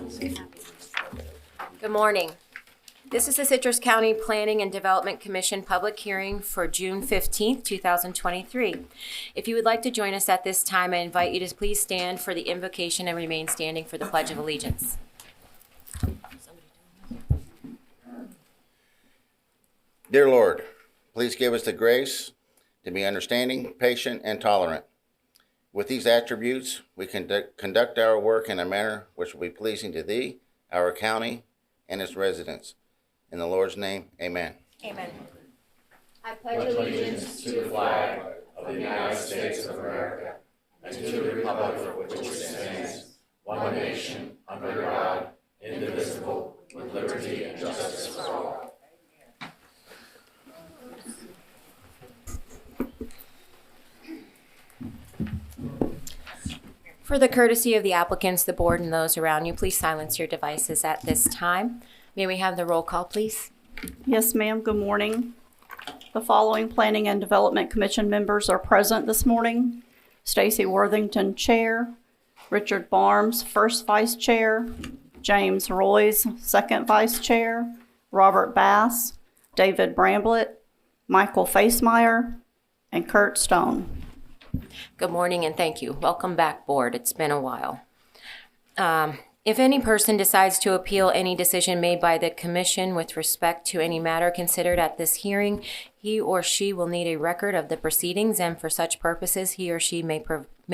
Good morning. This is the Citrus County Planning and Development Commission public hearing for June 15th, 2023. If you would like to join us at this time, I invite you to please stand for the invocation and remain standing for the Pledge of Allegiance. Dear Lord, please give us the grace to be understanding, patient, and tolerant. With these attributes, we can conduct our work in a manner which will be pleasing to Thee, our county, and its residents. In the Lord's name, amen. Amen. I pledge allegiance to the flag of the United States of America and to the republic for which it stands, one nation, under God, indivisible, with liberty and justice for all. For the courtesy of the applicants, the board, and those around you, please silence your devices at this time. May we have the roll call, please? Yes, ma'am. Good morning. The following Planning and Development Commission members are present this morning. Stacy Worthington, Chair. Richard Barnes, First Vice Chair. James Royce, Second Vice Chair. Robert Bass, David Bramblett, Michael Facemeyer, and Kurt Stone. Good morning and thank you. Welcome back, board. It's been a while. If any person decides to appeal any decision made by the commission with respect to any matter considered at this hearing, he or she will need a record of the proceedings, and for such purposes, he or she may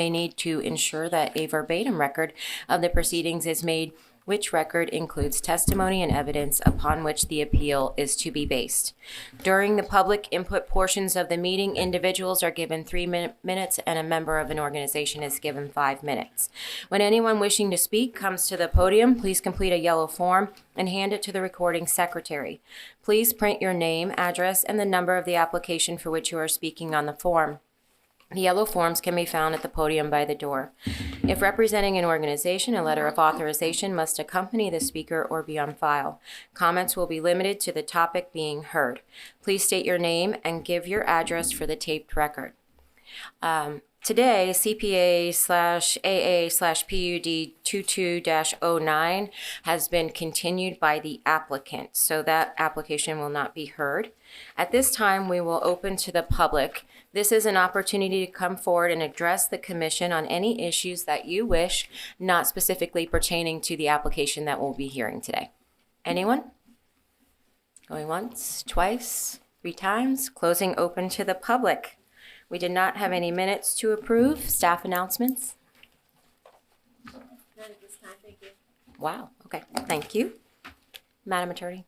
need to ensure that a verbatim record of the proceedings is made, which record includes testimony and evidence upon which the appeal is to be based. During the public input portions of the meeting, individuals are given 3 minutes and a member of an organization is given 5 minutes. When anyone wishing to speak comes to the podium, please complete a yellow form and hand it to the recording secretary. Please print your name, address, and the number of the application for which you are speaking on the form. The yellow forms can be found at the podium by the door. If representing an organization, a letter of authorization must accompany the speaker or be on file. Comments will be limited to the topic being heard. Please state your name and give your address for the taped record. Today, CPA/AA/PUD 22-09 has been continued by the applicant, so that application will not be heard. At this time, we will open to the public. This is an opportunity to come forward and address the commission on any issues that you wish, not specifically pertaining to the application that we'll be hearing today. Anyone? Going once, twice, 3 times. Closing open to the public. We did not have any minutes to approve. Staff announcements? None at this time, thank you. Wow, okay, thank you. Madam Attorney?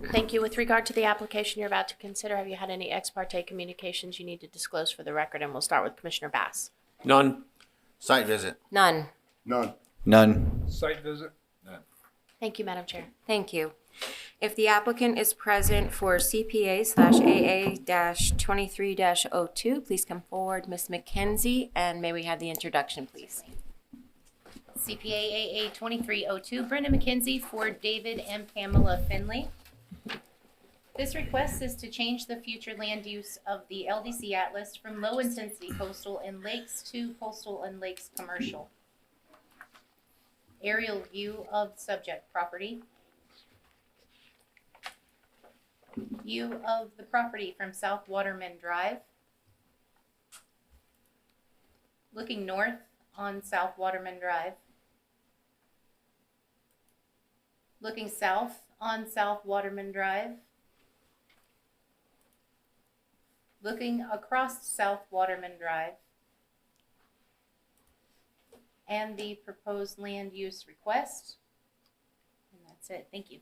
Thank you. With regard to the application you're about to consider, have you had any ex parte communications you need to disclose for the record? And we'll start with Commissioner Bass. None. Site visit. None. None. Site visit? Thank you, Madam Chair. Thank you. If the applicant is present for CPA/AA-23-02, please come forward, Ms. McKenzie, and may we have the introduction, please? CPA AA 2302, Brenda McKenzie for David and Pamela Finley. This request is to change the future land use of the LDC Atlas from low-intensity coastal and lakes to coastal and lakes commercial. Aerial view of subject property. View of the property from South Waterman Drive. Looking north on South Waterman Drive. Looking south on South Waterman Drive. Looking across South Waterman Drive. And the proposed land use request. And that's it. Thank you.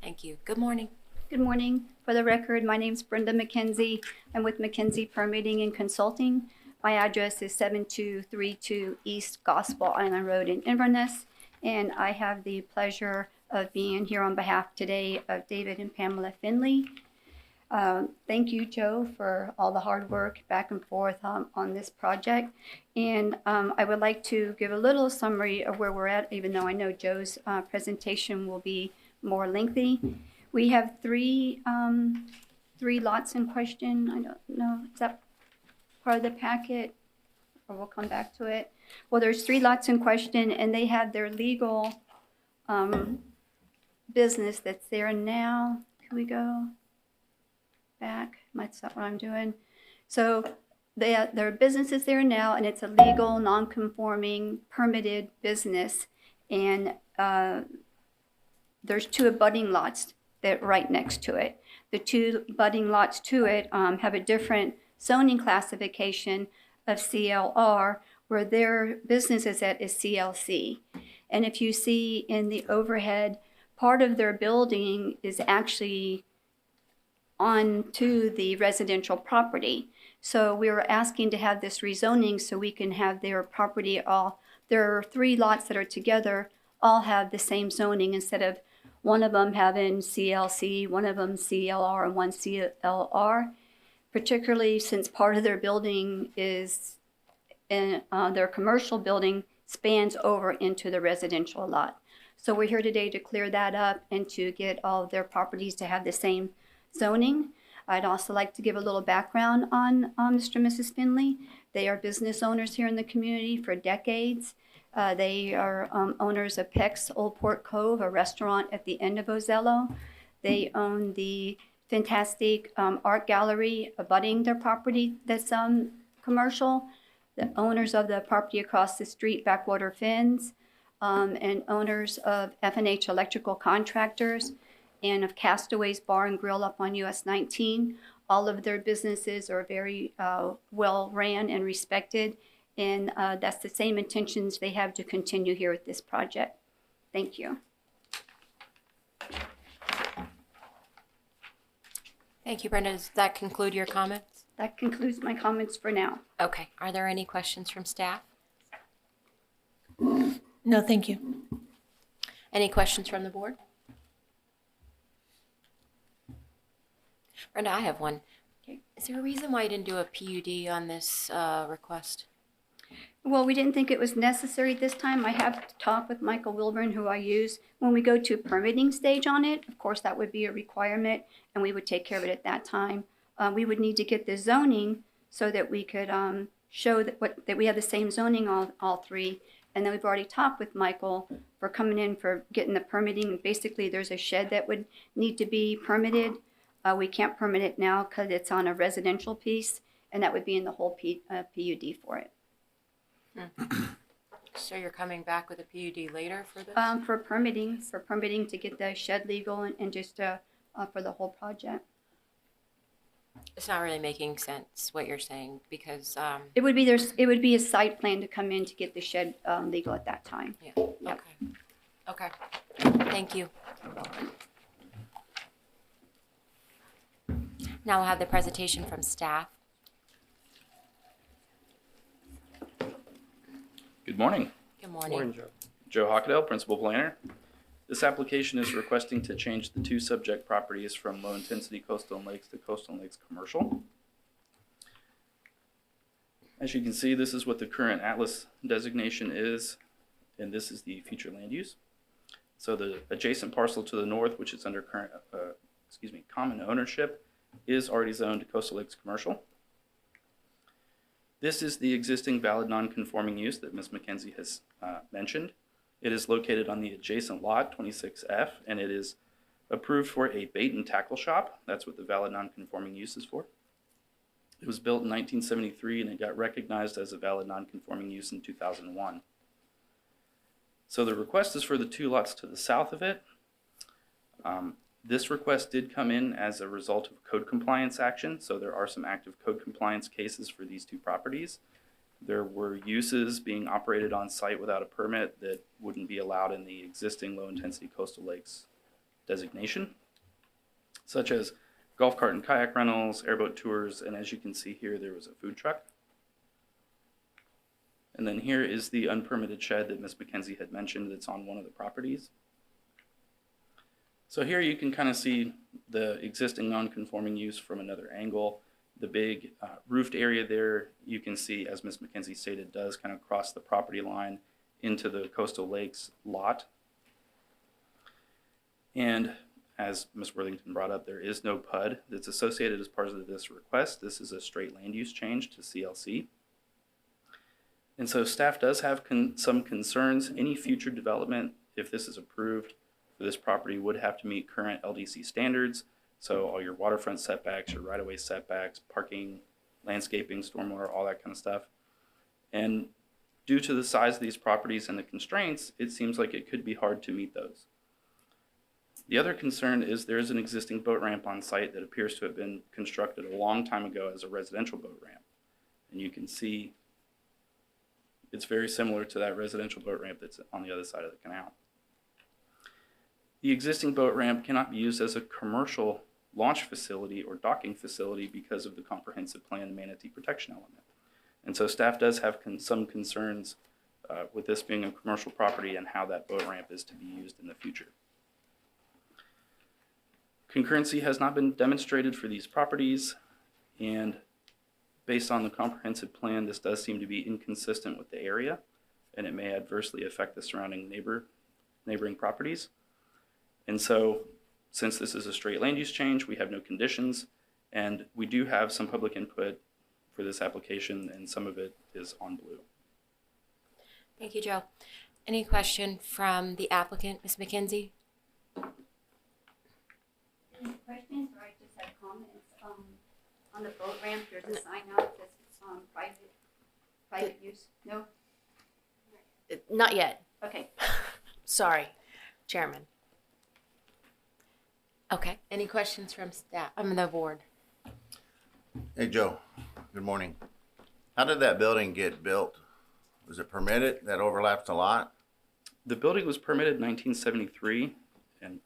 Thank you. Good morning. Good morning. For the record, my name is Brenda McKenzie. I'm with McKenzie Permitting and Consulting. My address is 7232 East Gospel Island Road in Inverness, and I have the pleasure of being here on behalf today of David and Pamela Finley. Thank you, Joe, for all the hard work back and forth on this project. And I would like to give a little summary of where we're at, even though I know Joe's presentation will be more lengthy. We have three lots in question. I don't know, is that part of the packet? or we'll come back to it. Well, there's 3 lots in question, and they have their legal business that's there now. Can we go back? That's not what I'm doing. So their business is there now, and it's a legal, non-conforming, permitted business. And there's 2 abutting lots that right next to it. The 2 abutting lots to it have a different zoning classification of CLR, where their business is at is CLC. And if you see in the overhead, part of their building is actually onto the residential property. So we were asking to have this rezoning so we can have their property all, there are 3 lots that are together, all have the same zoning instead of one of them having CLC, one of them CLR, and one CLR, particularly since part of their building is in their commercial building spans over into the residential lot. So we're here today to clear that up and to get all of their properties to have the same zoning. I'd also like to give a little background on Mr. and Mrs. Finley. They are business owners here in the community for decades. They are owners of Peck's Old Port Cove, a restaurant at the end of Ozello. They own the fantastic art gallery abutting their property that's commercial. The owners of the property across the street, Backwater Fins, and owners of F&H Electrical Contractors and of Castaways Bar and Grill up on US 19. All of their businesses are very well ran and respected, and that's the same intentions they have to continue here with this project. Thank you. Thank you, Brenda. Does that conclude your comments? That concludes my comments for now. Okay. Are there any questions from staff? No, thank you. Any questions from the board? Brenda, I have one. Okay. Is there a reason why you didn't do a PUD on this request? Well, we didn't think it was necessary this time. I have to talk with Michael Wilburn, who I use. When we go to permitting stage on it, of course, that would be a requirement, and we would take care of it at that time. We would need to get the zoning so that we could show that we have the same zoning on all 3. And then we've already talked with Michael for coming in for getting the permitting. Basically, there's a shed that would need to be permitted. We can't permit it now because it's on a residential piece, and that would be in the whole PUD for it. So you're coming back with a PUD later for this? For permitting to get the shed legal and just for the whole project. It's not really making sense what you're saying because It would be a site plan to come in to get the shed legal at that time. yeah. Yep. Okay. Thank you. Now we'll have the presentation from staff. Good morning. Good morning. Joe Hockedale, Principal Planner. This application is requesting to change the 2 subject properties from low-intensity coastal and lakes to coastal and lakes commercial. As you can see, this is what the current Atlas designation is, and this is the future land use. So the adjacent parcel to the north, which is under current, common ownership, is already zoned coastal lakes commercial. This is the existing valid non-conforming use that Ms. McKenzie has mentioned. It is located on the adjacent lot, 26F, and it is approved for a bait and tackle shop. That's what the valid non-conforming use is for. It was built in 1973 and it got recognized as a valid non-conforming use in 2001. So the request is for the 2 lots to the south of it. This request did come in as a result of code compliance action, so there are some active code compliance cases for these 2 properties. There were uses being operated on site without a permit that wouldn't be allowed in the existing low-intensity coastal lakes designation, such as golf cart and kayak rentals, airboat tours, and as you can see here, there was a food truck. And then here is the unpermitted shed that Ms. McKenzie had mentioned that's on one of the properties. So here you can kind of see the existing non-conforming use from another angle. The big roofed area there, you can see, as Ms. McKenzie stated, does kind of cross the property line into the coastal lakes lot. And as Ms. Worthington brought up, there is no PUD that's associated as part of this request. This is a straight land use change to CLC. And so staff does have some concerns. Any future development, if this is approved for this property, would have to meet current LDC standards. So all your waterfront setbacks, your right-of-way setbacks, parking, landscaping, stormwater, all that kind of stuff. And due to the size of these properties and the constraints, it seems like it could be hard to meet those. The other concern is there is an existing boat ramp on site that appears to have been constructed a long time ago as a residential boat ramp. And you can see it's very similar to that residential boat ramp that's on the other side of the canal. The existing boat ramp cannot be used as a commercial launch facility or docking facility because of the comprehensive plan manatee protection element. And so staff does have some concerns with this being a commercial property and how that boat ramp is to be used in the future. Concurrency has not been demonstrated for these properties, and based on the comprehensive plan, this does seem to be inconsistent with the area, and it may adversely affect the surrounding neighboring properties. And so, since this is a straight land use change, we have no conditions, and we do have some public input for this application, and some of it is on blue. Thank you, Joe. Any question from the applicant, Ms. McKenzie? Any questions, or I just have comments? On the boat ramp, there's a sign out that's private use. No? Not yet. Okay. Sorry, Chairman. Okay. Any questions from staff, the board? Hey, Joe. Good morning. How did that building get built? Was it permitted? That overlaps a lot? The building was permitted in 1973, and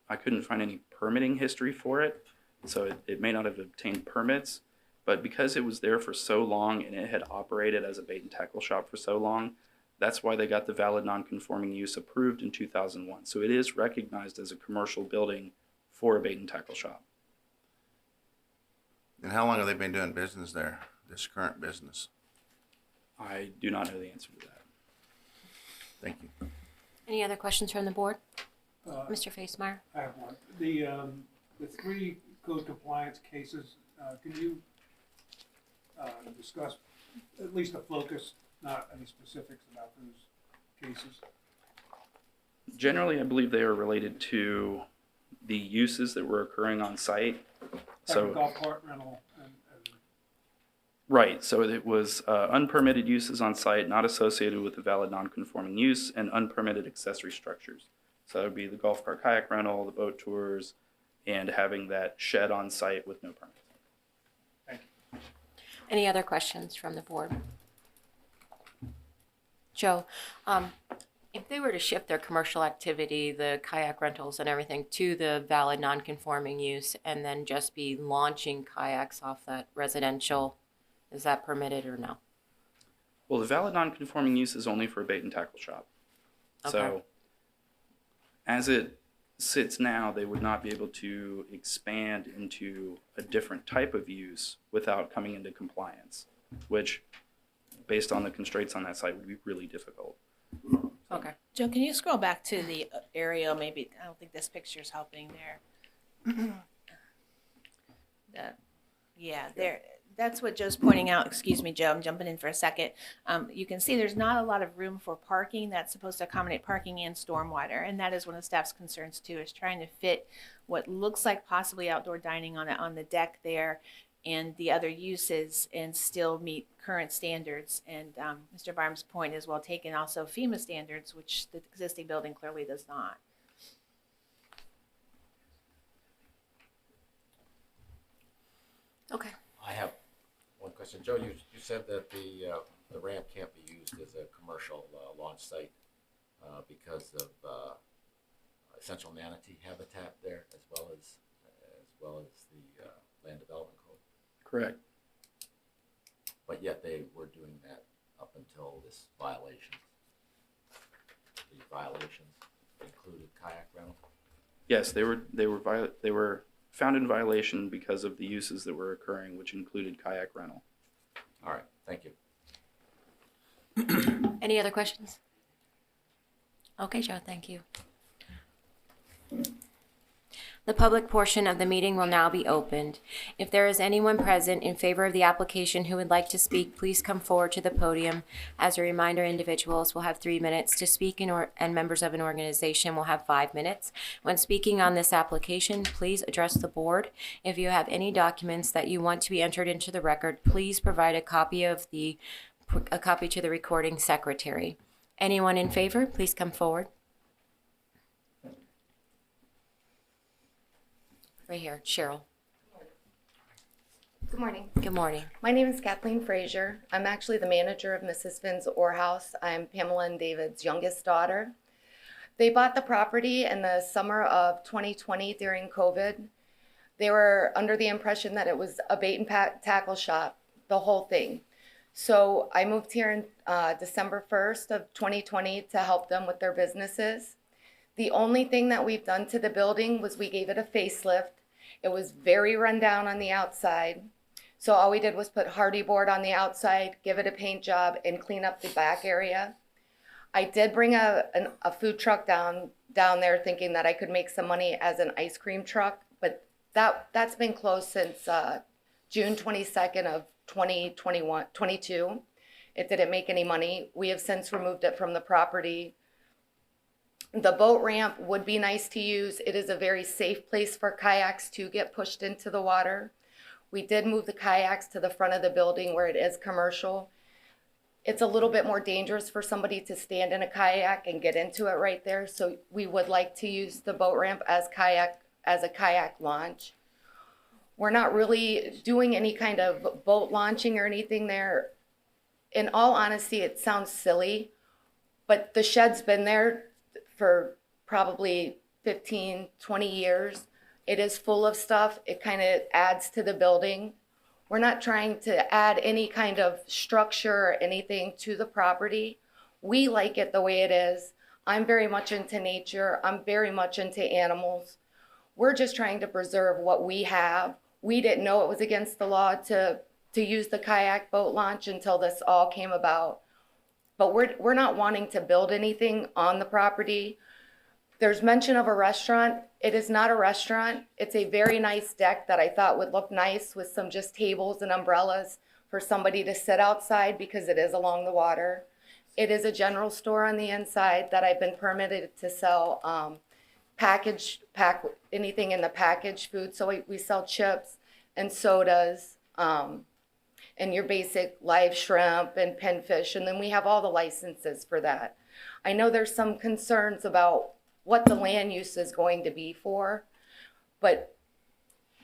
I couldn't find any permitting history for it, so it may not have obtained permits, but because it was there for so long and it had operated as a bait and tackle shop for so long, that's why they got the valid non-conforming use approved in 2001. So it is recognized as a commercial building for a bait and tackle shop. And how long have they been doing business there, this current business? I do not know the answer to that. Thank you. Any other questions from the board? Mr. Facemeyer? I have one. The three code compliance cases, can you discuss at least a focus, not any specifics about those cases? Generally, I believe they are related to the uses that were occurring on site. Like golf cart rental and Right, so it was unpermitted uses on site not associated with a valid non-conforming use, and unpermitted accessory structures. So that would be the golf cart kayak rental, the boat tours, and having that shed on site with no permit. thank you. Any other questions from the board? Joe, if they were to shift their commercial activity, the kayak rentals and everything, to the valid non-conforming use and then just be launching kayaks off that residential, is that permitted or no? Well, the valid non-conforming use is only for a bait and tackle shop. Okay. So as it sits now, they would not be able to expand into a different type of use without coming into compliance, which, based on the constraints on that site, would be really difficult. Okay. Joe, can you scroll back to the aerial? Maybe, I don't think this picture's helping there. There. That's what Joe's pointing out. Excuse me, Joe, I'm jumping in for a second. You can see there's not a lot of room for parking. That's supposed to accommodate parking and stormwater, and that is one of the staff's concerns too, is trying to fit what looks like possibly outdoor dining on the deck there and the other uses and still meet current standards. And Mr. Barham's point is well taken, also FEMA standards, which the existing building clearly does not. Okay. I have one question. Joe, you said that the ramp can't be used as a commercial launch site because of essential manatee habitat there, as well as the land development code. Correct. But yet they were doing that up until this violation. The violations included kayak rental. Yes, they were found in violation because of the uses that were occurring, which included kayak rental. All right, thank you. Any other questions? Okay, Joe, thank you. The public portion of the meeting will now be opened. If there is anyone present in favor of the application who would like to speak, please come forward to the podium. As a reminder, individuals will have 3 minutes to speak and members of an organization will have 5 minutes. When speaking on this application, please address the board. If you have any documents that you want to be entered into the record, please provide a copy to the recording secretary. Anyone in favor, please come forward. Right here, Cheryl. Good morning. Good morning. My name is Kathleen Frazier. I'm actually the manager of Mrs. Finn's Ore House. I'm Pamela and David's youngest daughter. They bought the property in the summer of 2020 during COVID. They were under the impression that it was a bait and tackle shop, the whole thing. So I moved here in December 1st of 2020 to help them with their businesses. The only thing that we've done to the building was we gave it a facelift. It was very run down on the outside. So all we did was put hardy board on the outside, give it a paint job, and clean up the back area. I did bring a food truck down there thinking that I could make some money as an ice cream truck, but that's been closed since June 22nd of 2022. It didn't make any money. We have since removed it from the property. The boat ramp would be nice to use. It is a very safe place for kayaks to get pushed into the water. We did move the kayaks to the front of the building where it is commercial. It's a little bit more dangerous for somebody to stand in a kayak and get into it right there. So we would like to use the boat ramp as a kayak launch. We're not really doing any kind of boat launching or anything there. In all honesty, it sounds silly, but the shed's been there for probably 15, 20 years. It is full of stuff. It kind of adds to the building. We're not trying to add any kind of structure or anything to the property. We like it the way it is. I'm very much into nature. I'm very much into animals. We're just trying to preserve what we have. We didn't know it was against the law to use the kayak boat launch until this all came about. But we're not wanting to build anything on the property. There's mention of a restaurant. It is not a restaurant. It's a very nice deck that I thought would look nice with some just tables and umbrellas for somebody to sit outside because it is along the water. It is a general store on the inside that I've been permitted to sell anything in the packaged food. So we sell chips and sodas, and your basic live shrimp and pinfish, and then we have all the licenses for that. I know there's some concerns about what the land use is going to be for, but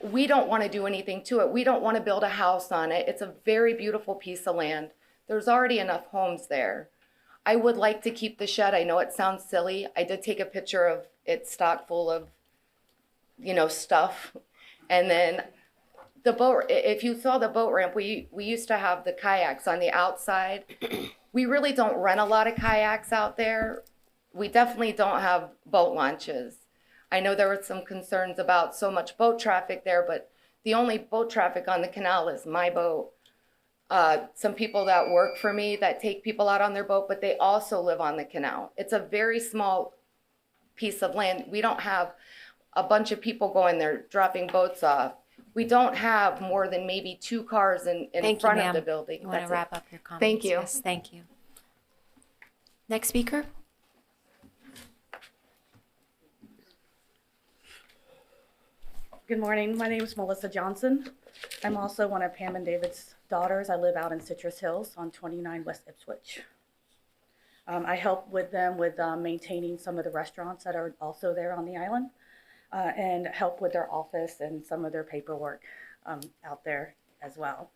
we don't want to do anything to it. We don't want to build a house on it. It's a very beautiful piece of land. There's already enough homes there. I would like to keep the shed. I know it sounds silly. I did take a picture of it stocked full of, stuff. And then the boat, if you saw the boat ramp, we used to have the kayaks on the outside. We really don't rent a lot of kayaks out there. We definitely don't have boat launches. I know there were some concerns about so much boat traffic there, but the only boat traffic on the canal is my boat. Some people that work for me that take people out on their boat, but they also live on the canal. It's a very small piece of land. We don't have a bunch of people going there dropping boats off. We don't have more than maybe 2 cars in front of the building. You want to wrap up your comments? Thank you. Yes, thank you. Next speaker. Good morning. My name is Melissa Johnson. I'm also one of Pam and David's daughters. I live out in Citrus Hills on 29 West Ipswich. I help with them with maintaining some of the restaurants that are also there on the island, and help with their office and some of their paperwork out there as well.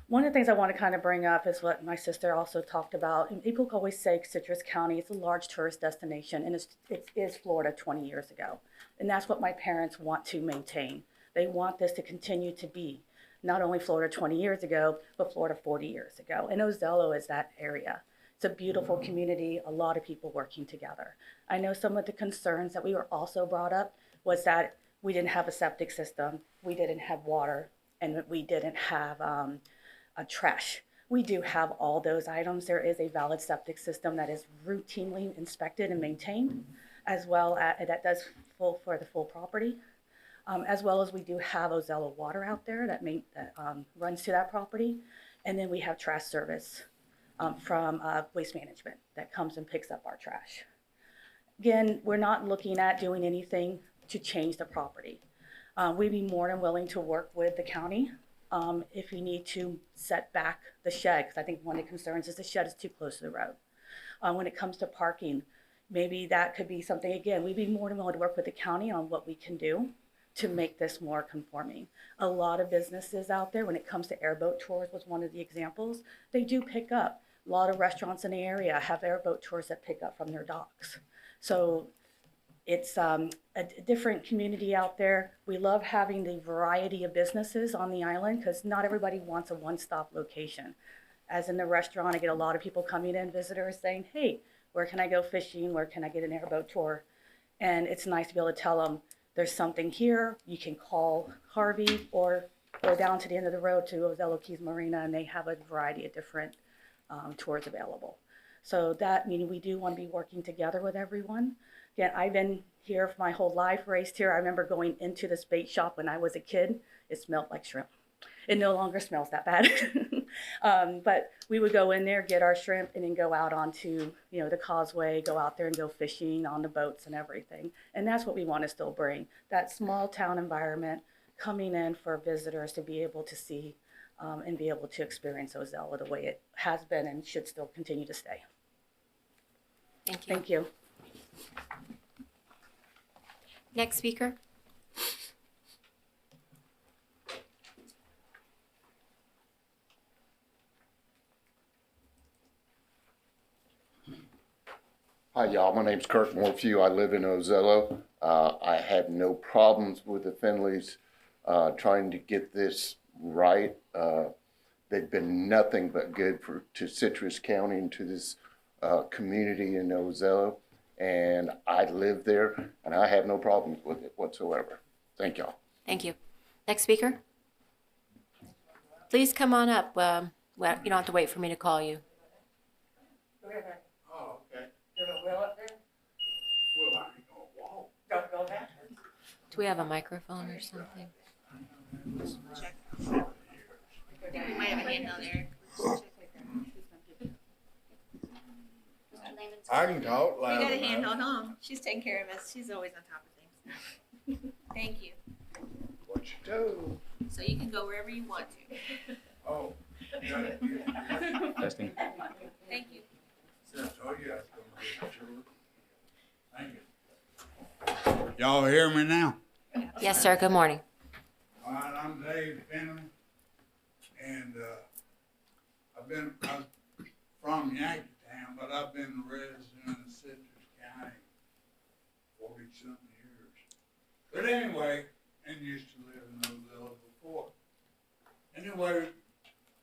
One of the things I want to kind of bring up is what my sister also talked about. And people always say Citrus County is a large tourist destination, and it is Florida 20 years ago. And that's what my parents want to maintain. They want this to continue to be not only Florida 20 years ago, but Florida 40 years ago. And Ozello is that area. It's a beautiful community, a lot of people working together. I know some of the concerns that we were also brought up was that we didn't have a septic system, we didn't have water, and we didn't have a trash. We do have all those items. There is a valid septic system that is routinely inspected and maintained, as well as that does full for the full property. as well as we do have Ozella Water out there that runs to that property. And then we have trash service from Waste Management that comes and picks up our trash. Again, we're not looking at doing anything to change the property. We'd be more than willing to work with the county if you need to set back the shed, because I think one of the concerns is the shed is too close to the road. When it comes to parking, maybe that could be something, again, we'd be more than willing to work with the county on what we can do to make this more conforming. A lot of businesses out there, when it comes to airboat tours was one of the examples, they do pick up. A lot of restaurants in the area have airboat tours that pick up from their docks. So it's a different community out there. We love having the variety of businesses on the island because not everybody wants a one-stop location. As in the restaurant, I get a lot of people coming in, visitors saying, hey, where can I go fishing? Where can I get an airboat tour? And it's nice to be able to tell them, there's something here. You can call Harvey or go down to the end of the road to Ozella Keys Marina, and they have a variety of different tours available. So that meaning we do want to be working together with everyone. Again, I've been here for my whole life, raised here. I remember going into this bait shop when I was a kid. It smelled like shrimp. It no longer smells that bad. But we would go in there, get our shrimp, and then go out onto, the causeway, go out there and go fishing on the boats and everything. And that's what we want to still bring, that small town environment coming in for visitors to be able to see and be able to experience Ozella the way it has been and should still continue to stay. Thank you. Thank you. Next speaker. Hi, y'all. My name's Kirk Morphew. I live in Ozella. I have no problems with the Finleys trying to get this right. They've been nothing but good to Citrus County and to this community in Ozella. And I live there, and I have no problems with it whatsoever. Thank y'all. Thank you. Next speaker. Please come on up. Well, you don't have to wait for me to call you. Oh, okay. There's a well up there? Well, I ain't gonna walk. Don't go back. Do we have a microphone or something? Check. I think we might have a handheld there. I can talk We loud. got a handheld home. She's taking care of us. She's always on top of things. Thank you. What you do? So you can go wherever you want to. Oh. got it. Testing. Thank you. I told you I was gonna be sure. Thank you. Y'all hear me now? Yes, sir. Good morning. All right, I'm Dave Finley, and I'm from Yankeetown, but I've been a resident of Citrus County 40-something years. But anyway, and used to live in Ozella before. Anyway,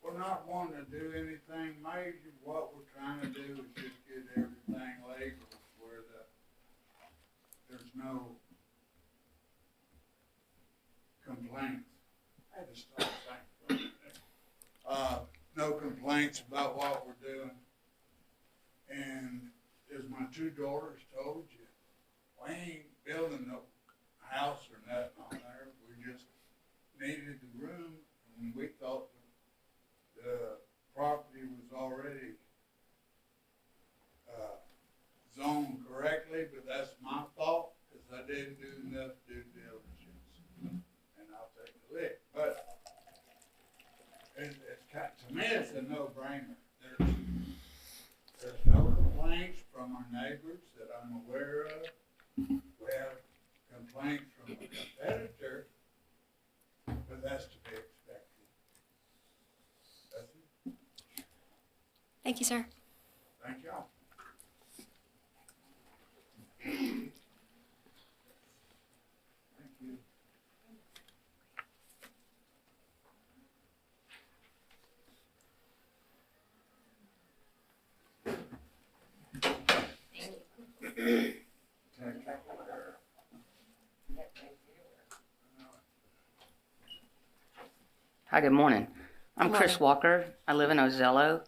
we're not wanting to do anything major. What we're trying to do is just get everything legal where there's no complaints. I had to stop saying no complaints about what we're doing. And as my two daughters told you, we ain't building no house or nothing on there. We just needed the room, and we thought the property was already zoned correctly, but that's my fault, because I didn't do enough due diligence, and I'll take the lick. But it's to me, it's a no-brainer. There's no complaints from our neighbors that I'm aware of. We have complaints from a competitor, but that's to be expected. That's it. Thank you, sir. Thank y'all. Thank you. Hi, good morning. I'm Good Chris Walker. I live in Ozella,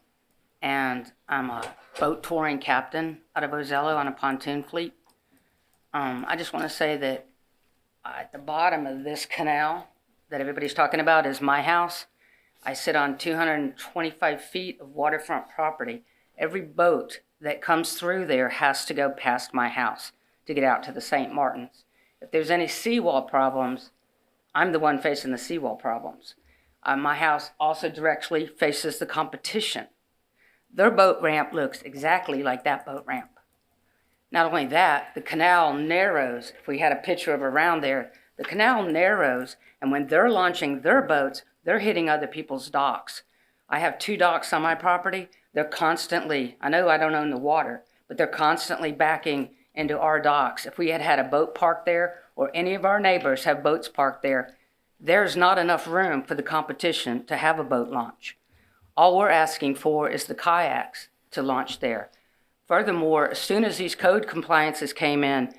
and I'm a boat touring captain out of Ozella on a pontoon fleet. I just want to say that At the bottom of this canal that everybody's talking about is my house. I sit on 225 feet of waterfront property. Every boat that comes through there has to go past my house to get out to the St. Martin's. If there's any seawall problems, I'm the one facing the seawall problems. My house also directly faces the competition. Their boat ramp looks exactly like that boat ramp. Not only that, the canal narrows. If we had a picture of around there, the canal narrows, and when they're launching their boats, they're hitting other people's docks. I have 2 docks on my property. They're constantly, I know I don't own the water, but they're constantly backing into our docks. If we had had a boat parked there, or any of our neighbors have boats parked there, there's not enough room for the competition to have a boat launch. All we're asking for is the kayaks to launch there. Furthermore, as soon as these code compliances came in,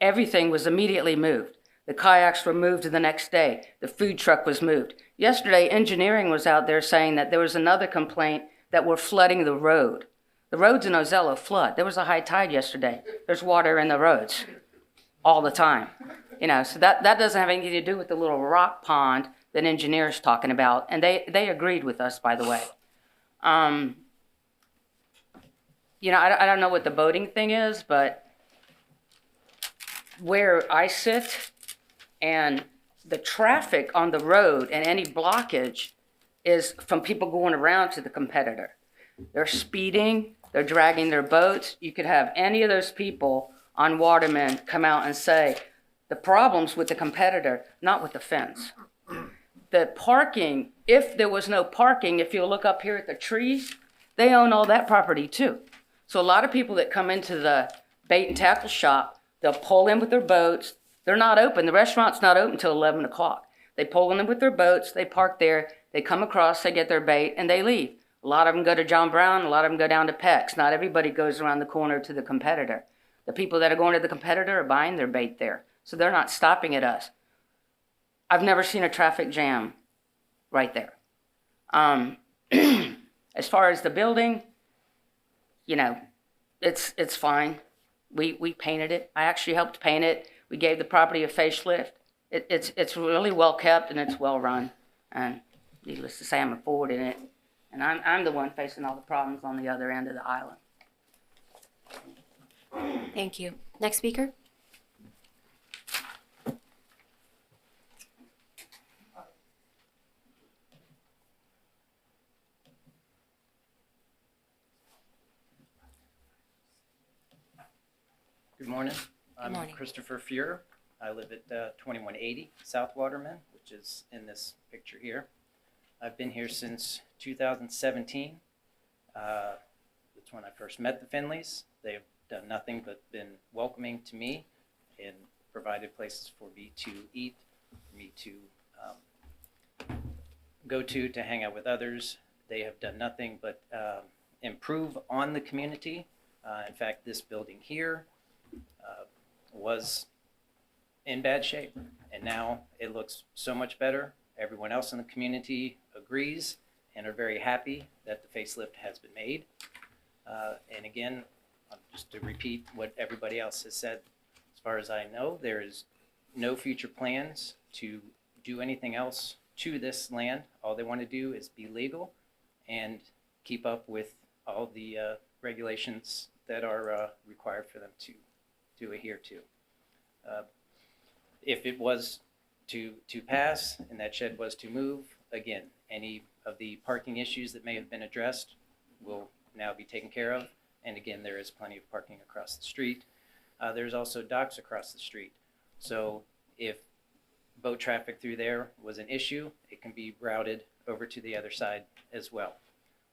everything was immediately moved. The kayaks were moved the next day. The food truck was moved. Yesterday, engineering was out there saying that there was another complaint that we're flooding the road. The roads in Ozello flood. There was a high tide yesterday. There's water in the roads all the time. So that doesn't have anything to do with the little rock pond that engineers talking about. And they agreed with us, by the way. I don't know what the boating thing is, but where I sit and the traffic on the road and any blockage is from people going around to the competitor. They're speeding, they're dragging their boats. You could have any of those people on Waterman come out and say, the problem's with the competitor, not with the fence. The parking, if there was no parking, if you look up here at the trees, they own all that property too. So a lot of people that come into the bait and tackle shop, they'll pull in with their boats. They're not open. The restaurant's not open until 11 o'clock. They pull in with their boats, they park there, they come across, they get their bait, and they leave. A lot of them go to John Brown, a lot of them go down to Peck's. Not everybody goes around the corner to the competitor. The people that are going to the competitor are buying their bait there. So they're not stopping at us. I've never seen a traffic jam right there. As far as the building, it's fine. We painted it. I actually helped paint it. We gave the property a facelift. It's really well kept and it's well run. And needless to say, I'm a forward in it. And I'm the one facing all the problems on the other end of the island. Thank you. Next speaker. Good morning. I'm morning. Christopher Fuhr. I live at 2180 South Waterman, which is in this picture here. I've been here since 2017. That's when I first met the Finleys. They've done nothing but been welcoming to me and provided places for me to eat, for me to go to hang out with others. They have done nothing but improve on the community. In fact, this building here was in bad shape, and now it looks so much better. Everyone else in the community agrees and are very happy that the facelift has been made. And again, just to repeat what everybody else has said, as far as I know, there is no future plans to do anything else to this land. All they want to do is be legal and keep up with all the regulations that are required for them to adhere to. If it was to pass and that shed was to move, again, any of the parking issues that may have been addressed will now be taken care of. And again, there is plenty of parking across the street. There's also docks across the street. So if boat traffic through there was an issue, it can be routed over to the other side as well.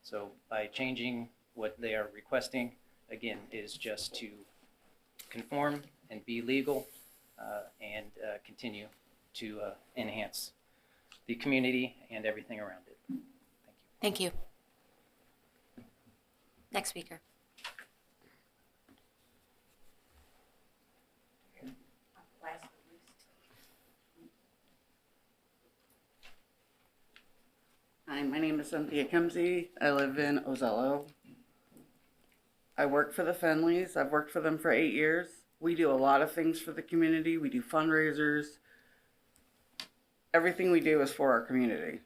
So by changing what they are requesting, again, is just to conform and be legal and continue to enhance the community and everything around it. Thank you. Next speaker. Hi, my name is Cynthia Kimsey. I live in Ozello. I work for the Finleys. I've worked for them for 8 years. We do a lot of things for the community. We do fundraisers. everything we do is for our community.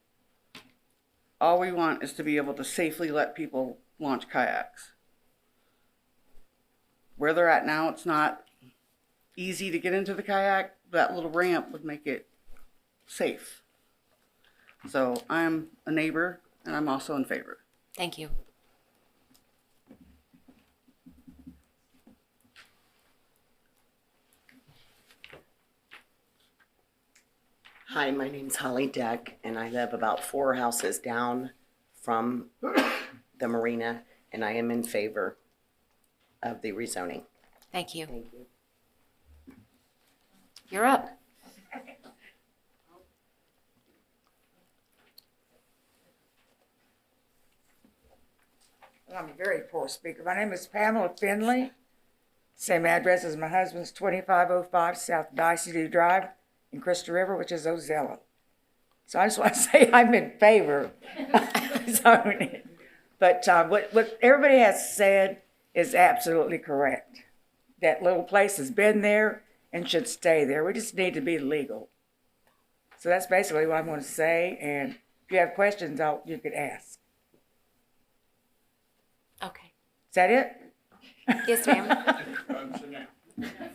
All we want is to be able to safely let people launch kayaks. Where they're at now, it's not easy to get into the kayak. That little ramp would make it safe. So I'm a neighbor, and I'm also in favor. Thank you. Hi, my name's Holly Deck, and I live about 4 houses down from the marina, and I am in favor of the rezoning. Thank you. Thank you. You're up. I'm a very poor speaker. My name is Pamela Finley. Same address as my husband's, 2505 South Dicey Drive in Crystal River, which is Ozello. So I just want to say I'm in favor of zoning. But what everybody has said is absolutely correct. That little place has been there and should stay there. We just need to be legal. So that's basically what I'm going to say. And if you have questions, you could ask. Okay. Is that it? Yes, ma'am.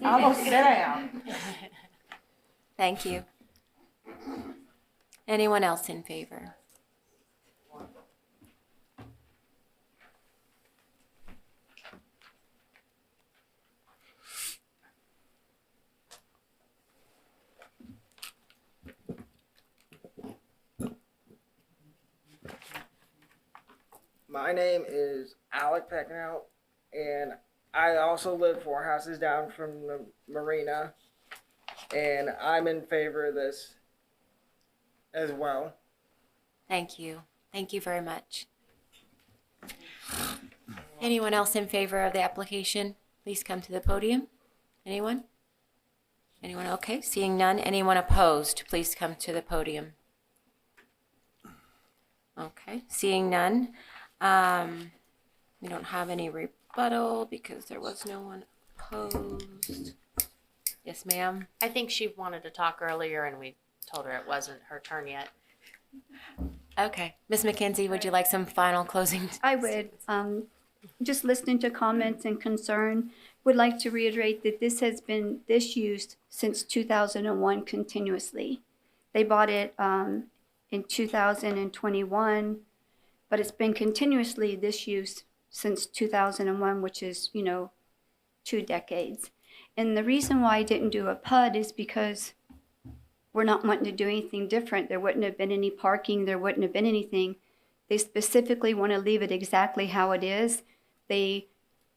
I'm going to sit down. Thank you. Anyone else in favor? My name is Alec Pecknout, and I also live 4 houses down from the marina, and I'm in favor of this as well. Thank you. Thank you very much. Anyone else in favor of the application? Please come to the podium. Anyone? Anyone? Okay, seeing none. Anyone opposed? Please come to the podium. Okay, seeing none. We don't have any rebuttal because there was no one opposed. Yes, ma'am. I think she wanted to talk earlier and we told her it wasn't her turn yet. Okay. Ms. McKenzie, would you like some final closing? I would. Just listening to comments and concern, would like to reiterate that this has been this use since 2001 continuously. They bought it in 2021, but it's been continuously this use since 2001, which is, 2 decades. And the reason why I didn't do a PUD is because we're not wanting to do anything different. There wouldn't have been any parking. There wouldn't have been anything. They specifically want to leave it exactly how it is. They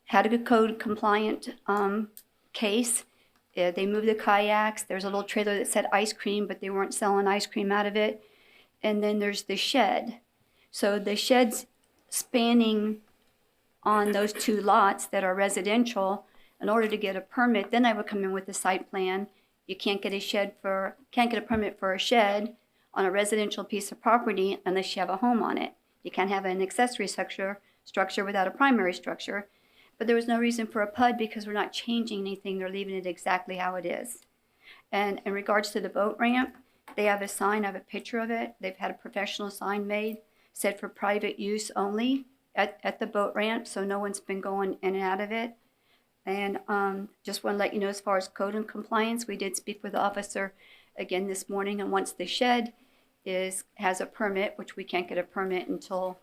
had a code compliant case. They moved the kayaks. There's a little trailer that said ice cream, but they weren't selling ice cream out of it. And then there's the shed. So the shed's spanning on those 2 lots that are residential. In order to get a permit, then I would come in with the site plan. You can't get a permit for a shed on a residential piece of property unless you have a home on it. You can't have an accessory structure without a primary structure. But there was no reason for a PUD because we're not changing anything. They're leaving it exactly how it is. And in regards to the boat ramp, they have a sign. I have a picture of it. They've had a professional sign made, said for private use only at the boat ramp, so no one's been going in and out of it. And just want to let you know, as far as code and compliance, we did speak with the officer again this morning. And once the shed has a permit, which we can't get a permit until,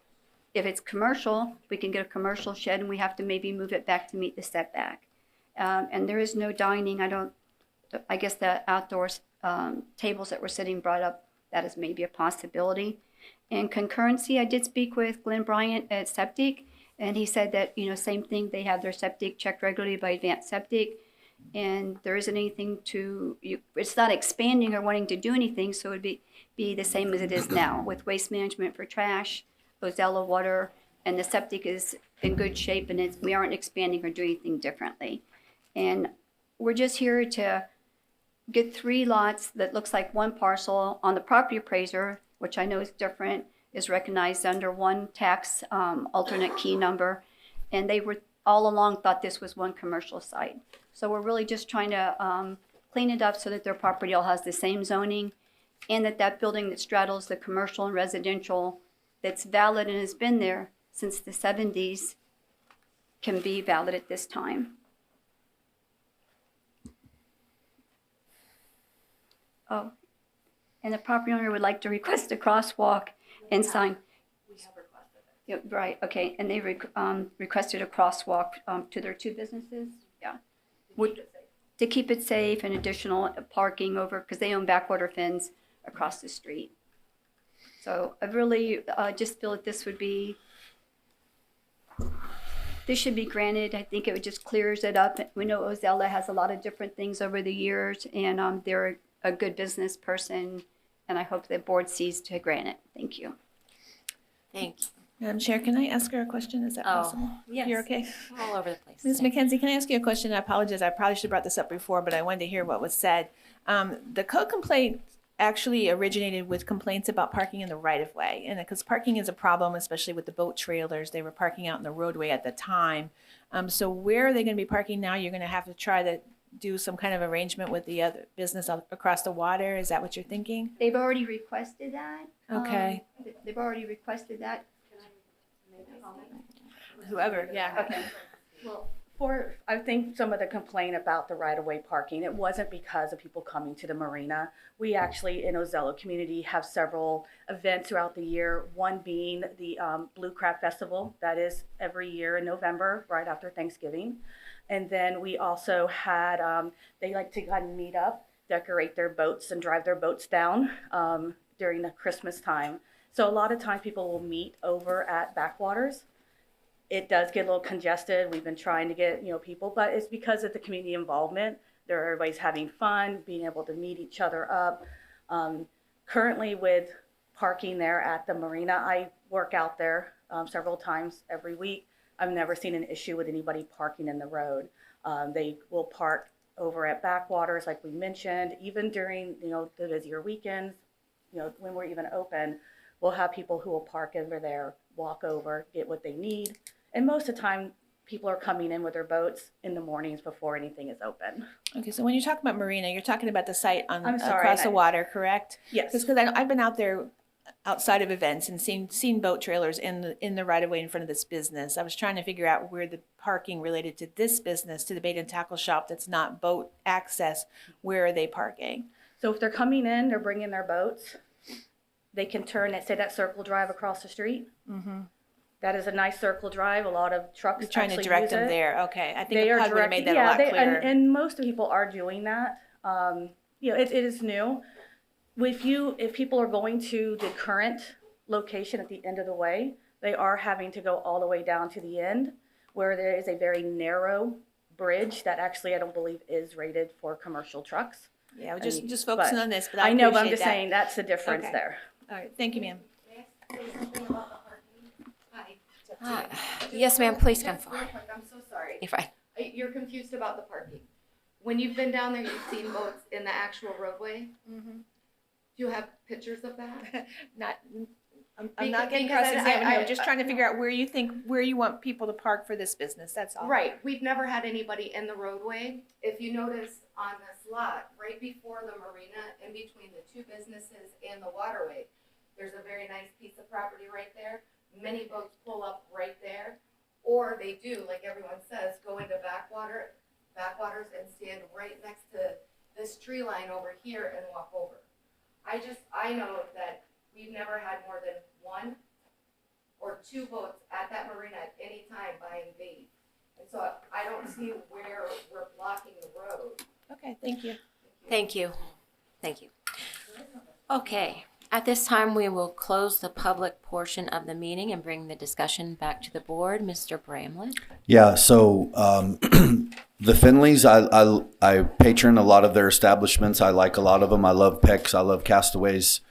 if it's commercial, we can get a commercial shed and we have to maybe move it back to meet the setback. And there is no dining. I guess the outdoors tables that were sitting brought up, that is maybe a possibility. And concurrency, I did speak with Glenn Bryant at Septic. And he said that, same thing, they have their septic checked regularly by Advanced Septic, and there isn't anything it's not expanding or wanting to do anything, so it would be the same as it is now with waste management for trash, Ozello water, and the septic is in good shape, and we aren't expanding or doing anything differently. And we're just here to get 3 lots that looks like one parcel on the property appraiser, which I know is different, is recognized under one tax alternate key number, and they were all along thought this was one commercial site. So we're really just trying to clean it up so that their property all has the same zoning and that building that straddles the commercial and residential that's valid and has been there since the 70s can be valid at this time. Oh, and the property owner would like to request a crosswalk and sign. Yeah, right, okay, and they requested a crosswalk to their two businesses, yeah. To keep it safe and additional parking over, because they own backwater fence across the street. So I really just feel that this should be granted. I think it just clears it up. We know Ozella has a lot of different things over the years, and they're a good business person, and I hope the board sees to grant it. Thank you. Thank you. Madam Chair, can I ask her a question? Is that possible? Yes. You're okay? I'm all over the place. Ms. McKenzie, can I ask you a question? I apologize. I probably should have brought this up before, but I wanted to hear what was said. The code complaint actually originated with complaints about parking in the right-of-way. And because parking is a problem, especially with the boat trailers, they were parking out in the roadway at the time. So where are they going to be parking now? You're going to have to try to do some kind of arrangement with the other business across the water. Is that what you're thinking? They've already requested that. Okay. They've already requested that. Whoever, yeah. Okay. Well, I think some of the complaint about the right-of-way parking, it wasn't because of people coming to the marina. We actually, in Ozella community, have several events throughout the year, one being the Blue Crab Festival. That is every year in November, right after Thanksgiving. And then we also had, they like to kind of meet up, decorate their boats and drive their boats down during the Christmas time. So a lot of times people will meet over at backwaters. It does get a little congested. We've been trying to get, people, but it's because of the community involvement. Everybody's having fun, being able to meet each other up. Currently with parking there at the marina, I work out there several times every week. I've never seen an issue with anybody parking in the road. They will park over at backwaters, like we mentioned, even during, the busier weekends, when we're even open, we'll have people who will park over there, walk over, get what they need. And most of the time, people are coming in with their boats in the mornings before anything is open. Okay, so when you talk about marina, you're talking about the site sorry, across the water, correct? Yes. Because I've been out there outside of events and seen boat trailers in the right of way in front of this business. I was trying to figure out where the parking related to this business, to the bait and tackle shop that's not boat access, where are they parking? So if they're coming in, they're bringing their boats. They can turn, say that circle drive across the street. Mm-hmm. That is a nice circle drive. A lot of trucks You're trying to actually direct use them it. there. Okay, I think They it are probably would have made that a lot clearer. And most of the people are doing that. It is new. If people are going to the current location at the end of the way, they are having to go all the way down to the end, where there is a very narrow bridge that actually I don't believe is rated for commercial trucks. Yeah, we're just focusing on this, but I know, but I'm appreciate just that. saying that's the difference Okay. there. All right, thank you, ma'am. Yes, ma'am, please come forward. I'm so sorry. You're fine. You're confused about the parking. When you've been down there, you've seen boats in the actual roadway. Mm-hmm. Do you have pictures of that? I'm not getting Because cross-examined here. I- I'm just trying to figure out where you want people to park for this business, that's all. Right, we've never had anybody in the roadway. If you notice on this lot, right before the marina, in between the two businesses and the waterway, there's a very nice piece of property right there. Many boats pull up right there, or they do, like everyone says, go into backwaters and stand right next to this tree line over here and walk over. I know that we've never had more than one or two boats at that marina at any time buying bait. And so I don't see where we're blocking the road. Okay, thank you. Thank you. Thank you. Okay, at this time, we will close the public portion of the meeting and bring the discussion back to the board. Mr. Bramlett? Yeah, so the Finleys, I patron a lot of their establishments. I like a lot of them. I love Peck's. I love Castaways.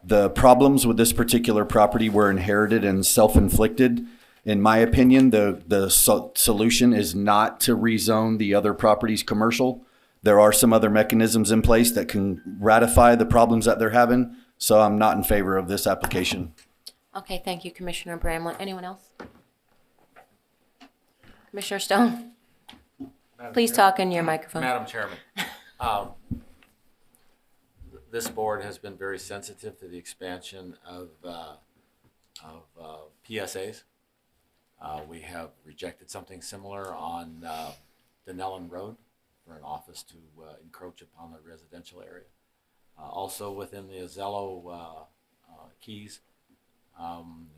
The problems with this particular property were inherited and self-inflicted. In my opinion, the solution is not to rezone the other properties commercial. There are some other mechanisms in place that can ratify the problems that they're having. So I'm not in favor of this application. Okay, thank you, Commissioner Bramlett. Anyone else? Commissioner Stone? Please talk in your microphone. Madam Chairman, this board has been very sensitive to the expansion of PSAs. We have rejected something similar on Denellen Road for an office to encroach upon the residential area. Also within the Ozello Keys,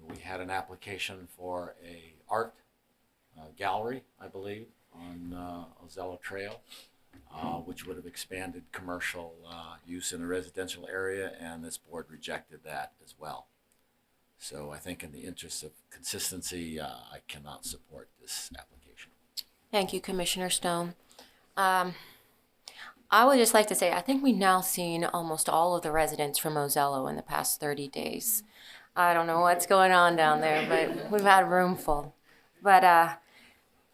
we had an application for a art gallery, I believe, on Ozello Trail, which would have expanded commercial use in a residential area, and this board rejected that as well. So I think in the interest of consistency, I cannot support this application. Thank you, Commissioner Stone. I would just like to say, I think we've now seen almost all of the residents from Ozello in the past 30 days. I don't know what's going on down there, but we've had a room full. But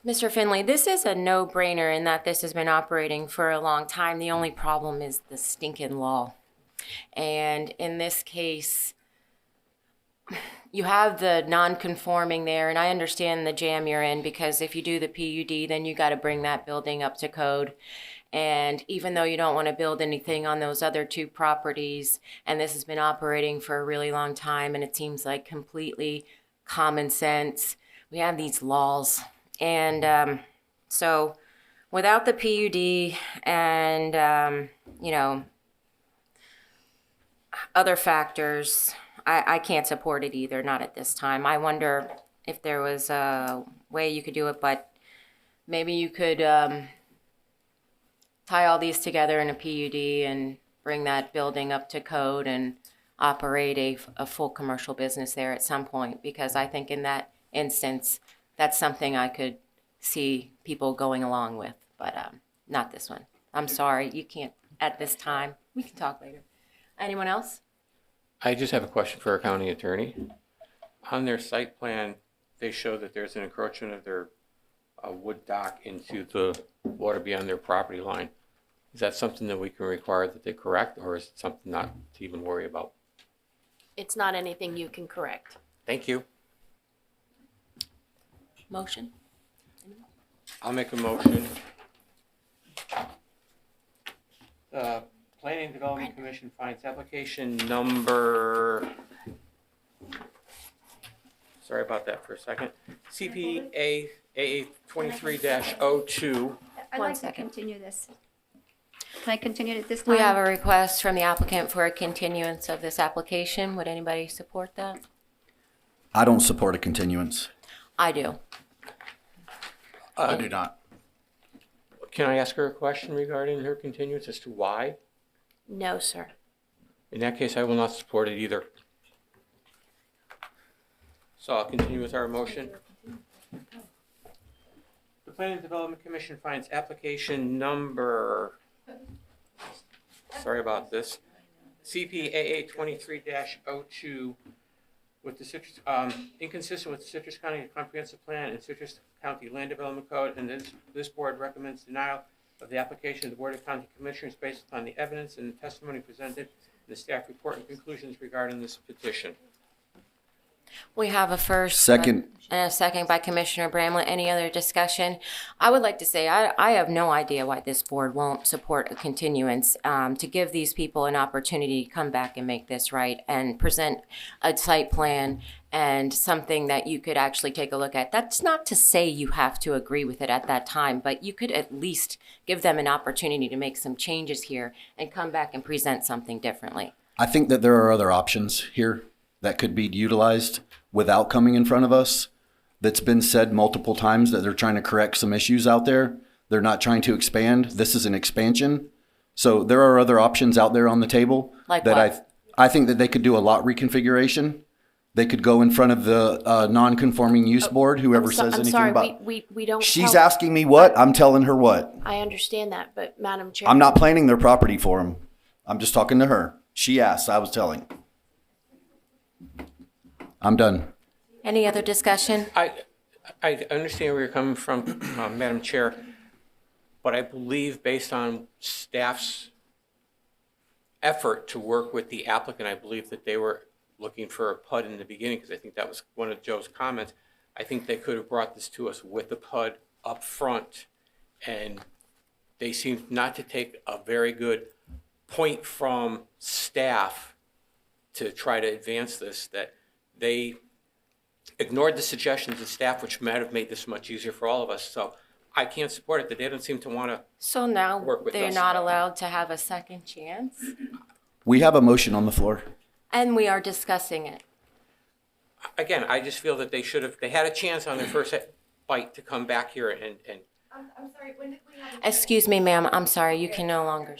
Mr. Finley, this is a no-brainer in that this has been operating for a long time. The only problem is the stinking law. And in this case, you have the non-conforming there, and I understand the jam you're in, because if you do the PUD, then you got to bring that building up to code. And even though you don't want to build anything on those other two properties, and this has been operating for a really long time, and it seems like completely common sense, we have these laws. And so without the PUD and, you know, other factors, I can't support it either, not at this time. I wonder if there was a way you could do it, but maybe you could tie all these together in a PUD and bring that building up to code and operate a full commercial business there at some point, because I think in that instance, that's something I could see people going along with, but not this one. I'm sorry, you can't at this time. We can talk later. Anyone else? I just have a question for our county attorney. On their site plan, they show that there's an encroachment of their wood dock into the water beyond their property line. Is that something that we can require that they correct, or is it something not to even worry about? It's not anything you can correct. Thank you. Motion? I'll make a motion. The Planning and Development Commission finds application number, sorry about that for a second, CPA AA 23-02. I'd like to continue this. Can I continue it at this time? We have a request from the applicant for a continuance of this application. Would anybody support that? I don't support a continuance. I do. I do not. Can I ask her a question regarding her continuance as to why? No, sir. In that case, I will not support it either. So I'll continue with our motion. The Planning and Development Commission finds application number, sorry about this, CPAA 23-02 with the Citrus, inconsistent with the Citrus County Comprehensive Plan and Citrus County Land Development Code, and this board recommends denial of the application of the Board of County Commissioners based upon the evidence and the testimony presented in the staff report and conclusions regarding this petition. We have a first Second. And a second by Commissioner Bramlett. Any other discussion? I would like to say I have no idea why this board won't support a continuance to give these people an opportunity to come back and make this right and present a site plan and something that you could actually take a look at. That's not to say you have to agree with it at that time, but you could at least give them an opportunity to make some changes here and come back and present something differently. I think that there are other options here that could be utilized without coming in front of us. That's been said multiple times that they're trying to correct some issues out there. They're not trying to expand. This is an expansion. So there are other options out there on the table. Like that what? I think that they could do a lot reconfiguration. They could go in front of the non-conforming use board, whoever says anything sorry, about. we don't. She's tell- asking me what? I'm telling her what. I understand that, but Madam Chair. I'm not planning their property for them. I'm just talking to her. She asked, I was telling. I'm done. Any other discussion? I understand where you're coming from, Madam Chair, but I believe based on staff's effort to work with the applicant, I believe that they were looking for a PUD in the beginning, because I think that was one of Joe's comments. I think they could have brought this to us with the PUD up front, and they seemed not to take a very good point from staff to try to advance this, that they ignored the suggestions of staff, which might have made this much easier for all of us. So I can't support it, that they don't seem to want to. So now Work with they're us. not allowed to have a second chance? We have a motion on the floor. And we are discussing it. Again, I just feel that they had a chance on their first bite to come back here and I'm sorry, when did we have? Excuse me, ma'am, I'm sorry, you can no longer.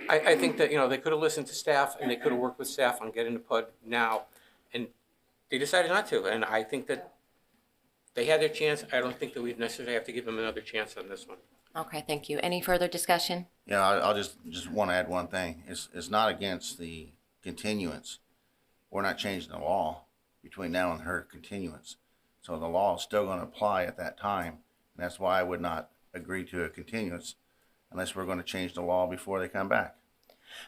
I think that, they could have listened to staff and they could have worked with staff on getting the PUD now, and they decided not to. And I think that they had their chance. I don't think that we necessarily have to give them another chance on this one. Okay, thank you. Any further discussion? Yeah, I'll just want to add one thing. It's not against the continuance. We're not changing the law between now and her continuance. So the law is still going to apply at that time. And that's why I would not agree to a continuance unless we're going to change the law before they come back.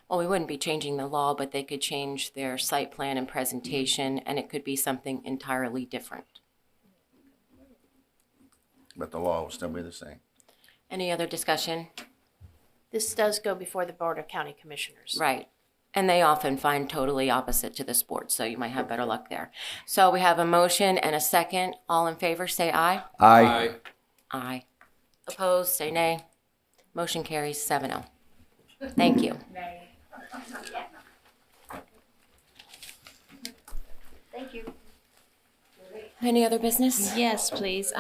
Well, we wouldn't be changing the law, but they could change their site plan and presentation, and it could be something entirely different. But the law will still be the same. Any other discussion? This does go before the Board of County Commissioners. Right. And they often find totally opposite to this board, so you might have better luck there. So we have a motion and a second. All in favor, say aye. Aye. Aye. Opposed, say nay. Motion carries 7-0. Thank you. Thank you. Any other business? Yes, please.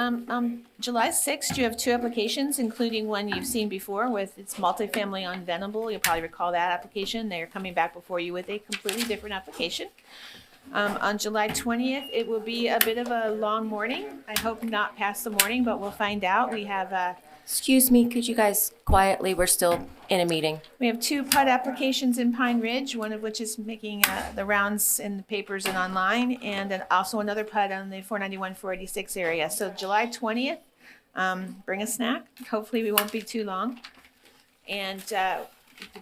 July 6th, you have two applications, including one you've seen before with it's multifamily on Venable. You'll probably recall that application. They're coming back before you with a completely different application. On July 20th, it will be a bit of a long morning. I hope not past the morning, but we'll find out. We have Excuse me, could you guys quietly, we're still in a meeting. We have two PUD applications in Pine Ridge, one of which is making the rounds in the papers and online, and then also another PUD on the 491, 486 area. So July 20th, bring a snack. Hopefully we won't be too long. And the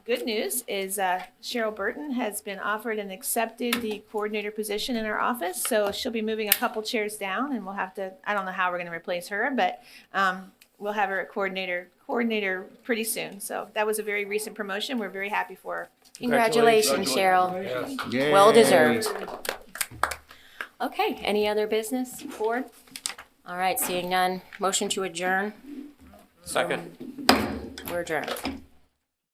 good news is Cheryl Burton has been offered and accepted the coordinator position in our office. So she'll be moving a couple chairs down, and we'll have to, I don't know how we're going to replace her, but we'll have her at coordinator pretty soon. So that was a very recent promotion. We're very happy for her. Congratulations, Cheryl. Yes. Well deserved. Okay, any other business, board? All right, seeing none. Motion to adjourn. Second. We're adjourned.